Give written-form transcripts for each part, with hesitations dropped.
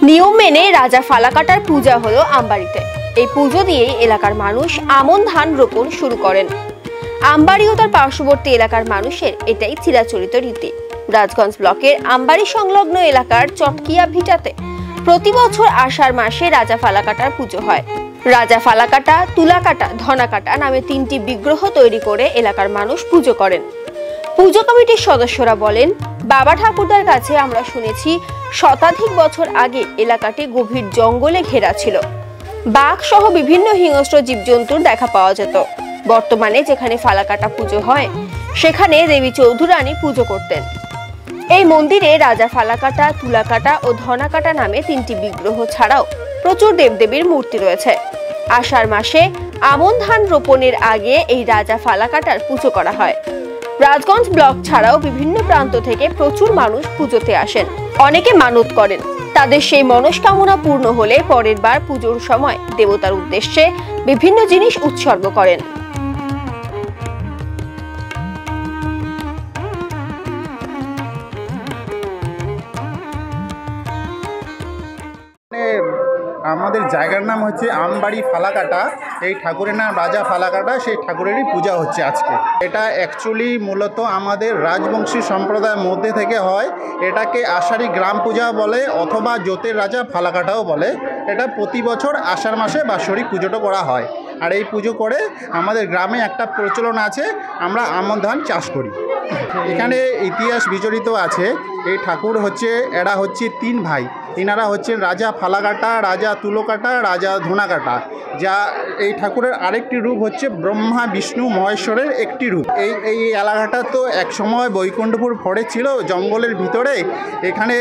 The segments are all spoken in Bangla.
নিয়ম মেনে রাজা ফালাকাটার পূজা হলো আমবাড়িতে। এই পুজো দিয়েই এলাকার মানুষ আমন ধান রোপণ শুরু করেন। আমবাড়ি ও তার পার্শ্ববর্তী এলাকার মানুষের এটাই চিরাচরিত রীতি। রাজগঞ্জ ব্লকের আমবাড়ি সংলগ্ন এলাকার চটকিয়া ভিটাতে প্রতি বছর আষাঢ় মাসে রাজা ফালাকাটার পুজো হয়। রাজা ফালাকাটা, তুলাকাটা, ধনাকাটা নামে তিনটি বিগ্রহ তৈরি করে এলাকার মানুষ পুজো করেন। পুজো কমিটির সদস্যরা বলেন, বাবা ঠাকুরদার কাছে আমরা শুনেছি শতাধিক বছর আগে এলাকাটি গভীর জঙ্গলে ঘেরা ছিল। বাঘ সহ বিভিন্ন হিংস্র জীবজন্তুর দেখা পাওয়া যেত। বর্তমানে যেখানে ফালাকাটা পুজো হয় সেখানে দেবী চৌধুরানী পুজো করতেন। এই মন্দিরে রাজা ফালাকাটা, তুলাকাটা ও ধনাকাটা নামে তিনটি বিগ্রহ ছাড়াও প্রচুর দেবদেবীর মূর্তি রয়েছে। আষাঢ় মাসে আমন ধান রোপণের আগে এই রাজা ফালাকাটার পুজো করা হয়। রাজগঞ্জ ব্লক ছাড়াও বিভিন্ন প্রান্ত থেকে প্রচুর মানুষ পুজোতে আসেন। অনেকে মানত করেন, তাদের সেই মনস্কামনা পূর্ণ হলে পরের বার পুজোর সময় দেবতার উদ্দেশ্যে বিভিন্ন জিনিস উৎসর্গ করেন। আমাদের জায়গার নাম হচ্ছে আমবাড়ি ফালাকাটা। এই ঠাকুরের নাম রাজা ফালাকাটা, সেই ঠাকুরেরই পূজা হচ্ছে আজকে। এটা অ্যাকচুয়ালি মূলত আমাদের রাজবংশী সম্প্রদায়ের মধ্যে থেকে হয়। এটাকে আষাঢ়ী গ্রাম পূজা বলে অথবা জ্যোতির রাজা ফালাকাটাও বলে। এটা প্রতি বছর আষাঢ় মাসে বাৎসরিক পুজোটা করা হয়। আর এই পুজো করে আমাদের গ্রামে একটা প্রচলন আছে, আমরা আমন ধান চাষ করি। এখানে ইতিহাস বিজড়িত আছে। এই ঠাকুর হচ্ছে, এরা হচ্ছে তিন ভাই। এনারা হচ্ছেন রাজা ফালাকাটা, রাজা তুলকাটা, রাজা ধনাকাটা। যা এই ঠাকুরের আরেকটি রূপ হচ্ছে ব্রহ্মা বিষ্ণু মহেশ্বরের একটি রূপ। এই এলাকাটা তো একসময় বৈকুণ্ঠপুর ফরেস্ট ছিল, জঙ্গলের ভিতরে। এখানে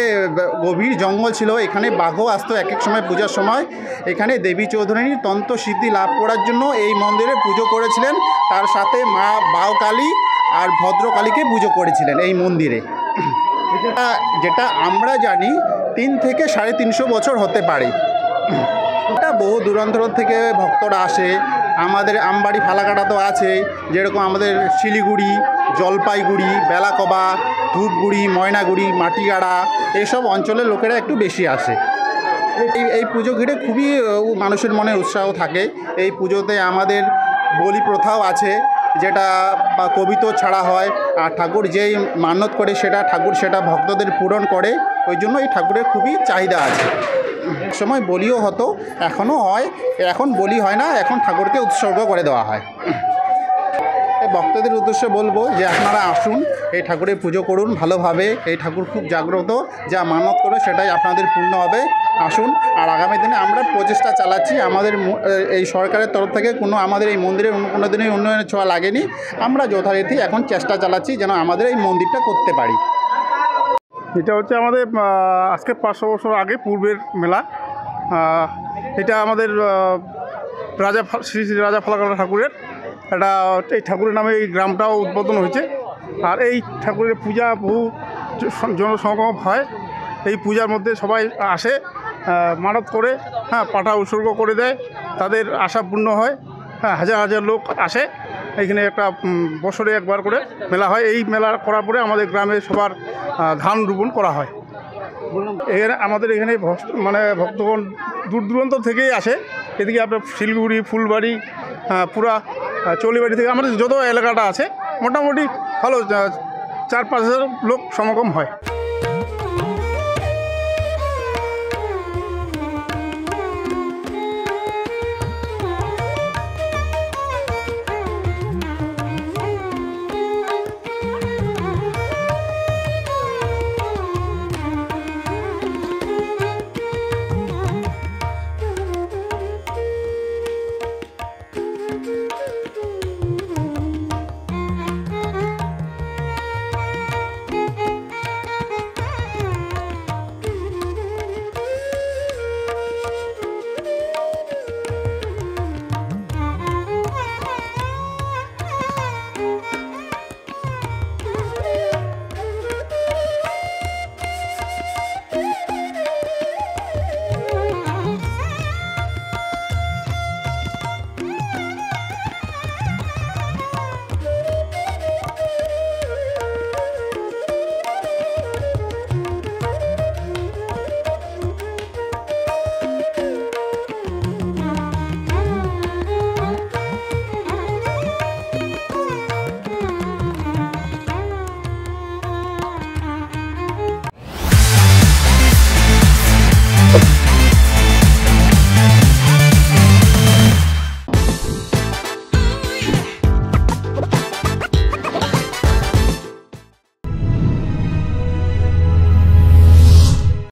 গভীর জঙ্গল ছিল, এখানে বাঘও আসতো এক এক সময় পূজার সময়। এখানে দেবী চৌধুরানীর তন্ত্র সিদ্ধি লাভ করার জন্য এই মন্দিরে পুজো করেছিলেন। তার সাথে মা বাউকালী আর ভদ্রকালীকে পুজো করেছিলেন এই মন্দিরে। যেটা আমরা জানি 3 থেকে 350 বছর হতে পারে। এটা বহু দূরান্ত থেকে ভক্তরা আসে। আমাদের আমবাড়ি ফালাকাটা তো আছে, যেরকম আমাদের শিলিগুড়ি, জলপাইগুড়ি, বেলাকবা, ধূপগুড়ি, ময়নাগুড়ি, মাটিগাড়া এইসব অঞ্চলের লোকেরা একটু বেশি আসে। এই পুজো ঘিরে খুবই মানুষের মনে উৎসাহ থাকে। এই পুজোতে আমাদের বলি প্রথাও আছে, যেটা বা কবিতা ছাড়া হয়। আর ঠাকুর যেই মানত করে ঠাকুর সেটা ভক্তদের পূরণ করে। ওই জন্য এই ঠাকুরের খুবই চাহিদা আছে। সময় বলিও হতো, এখনও হয়। এখন বলি হয় না, এখন ঠাকুরকে উৎসর্গ করে দেওয়া হয়। ভক্তদের উদ্দেশ্যে বলবো যে আপনারা আসুন, এই ঠাকুরের পুজো করুন ভালোভাবে। এই ঠাকুর খুব জাগ্রত, যা মানত করে সেটাই আপনাদের পূর্ণ হবে। আসুন। আর আগামী দিনে আমরা প্রচেষ্টা চালাচ্ছি। আমাদের এই সরকারের তরফ থেকে আমাদের এই মন্দিরের কোনো দিনই উন্নয়নের ছোঁয়া লাগেনি। আমরা যথারীতি এখন চেষ্টা চালাচ্ছি যেন আমাদের এই মন্দিরটা করতে পারি। এটা হচ্ছে আমাদের আজকে 500 বছর আগে পূর্বের মেলা। এটা আমাদের শ্রী শ্রী রাজা ফালাকাটা ঠাকুরের এই ঠাকুরের নামে এই গ্রামটাও উদ্বোধন হয়েছে। আর এই ঠাকুরের পূজা বহু জনসমাগম হয়। এই পূজার মধ্যে সবাই আসে, মানত করে, পাঠা উৎসর্গ করে দেয়, তাদের আশা পূর্ণ হয়। হাজার হাজার লোক আসে। এখানে একটা বছরে একবার করে মেলা হয়। এই মেলা করার পরে আমাদের গ্রামে সবার ধান রোপণ করা হয়। এখানে আমাদের এখানে ভক্তগণ দূর দূরান্ত থেকেই আসে। এদিকে আপনার শিলিগুড়ি, ফুলবাড়ি, পুরা চলিবাড়ি থেকে আমাদের যত এলাকাটা আছে মোটামুটি ভালো 4-5 হাজার লোক সমাগম হয়।